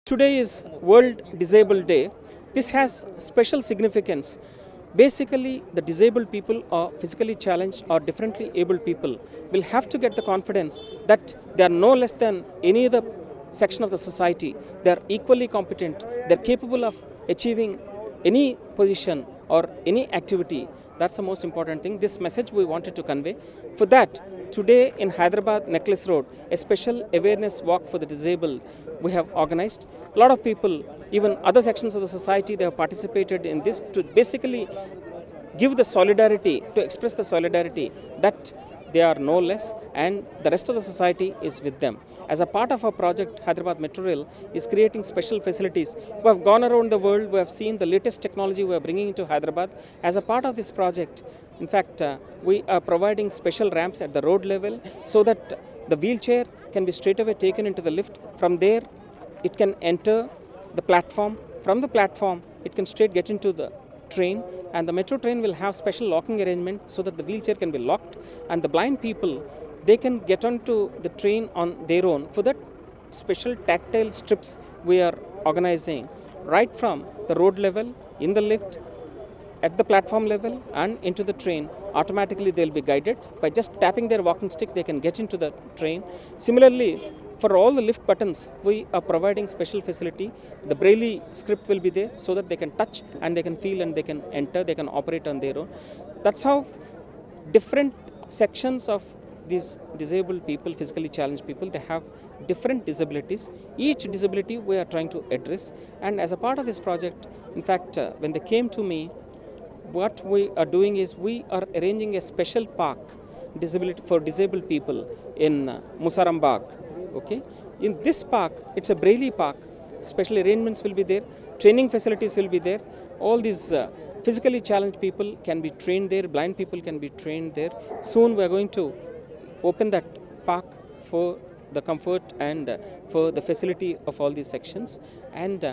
Today is World Disabled Day. This has special significance. Basically, the disabled people or physically challenged or differently abled people will have to get the confidence that they are no less than any other section of the society. They are equally competent. They are capable of achieving any position or any activity. That's the most important thing. This message we wanted to convey. For that, today in Hyderabad Necklace Road, a special awareness walk for the disabled we have organized. A lot of people, even other sections of the society, they have participated in this to basically give the solidarity, to express the solidarity that they are no less and the rest of the society is with them. As a part of our project, Hyderabad Metro Rail is creating special facilities. We have gone around the world, we have seen the latest technology we are bringing into Hyderabad. As a part of this project, in fact, we are providing special ramps at the road level so that the wheelchair can be straight away taken into the lift. From there, it can enter the platform. From the platform, it can straight get into the train, and the metro train will have special locking arrangement so that the wheelchair can be locked, and the blind people, they can get onto the train on their own. For that, special tactile strips we are organizing right from the road level, in the lift, at the platform level and into the train. Automatically they will be guided. By just tapping their walking stick, they can get into the train. Similarly, for all the lift buttons, we are providing special facility. The Braille script will be there so that they can touch and they can feel and they can enter, they can operate on their own. That's how different sections of these disabled people, physically challenged people, they have different disabilities. Each disability we are trying to address. And as a part of this project, in fact, when they came to me, what we are doing is we are arranging a special park for disabled people in Musaram Bagh. Okay? In this park, it's a Braille park. Special arrangements will be there. Training facilities will be there. All these physically challenged people can be trained there. Blind people can be trained there. Soon we are going to open that park for the comfort and for the facility of all these sections. And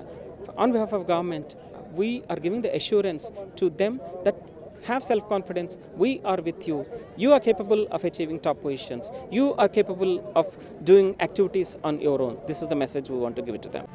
on behalf of government, we are giving the assurance to them that have self-confidence, we are with you. You are capable of achieving top positions. You are capable of doing activities on your own. This is the message we want to give it to them.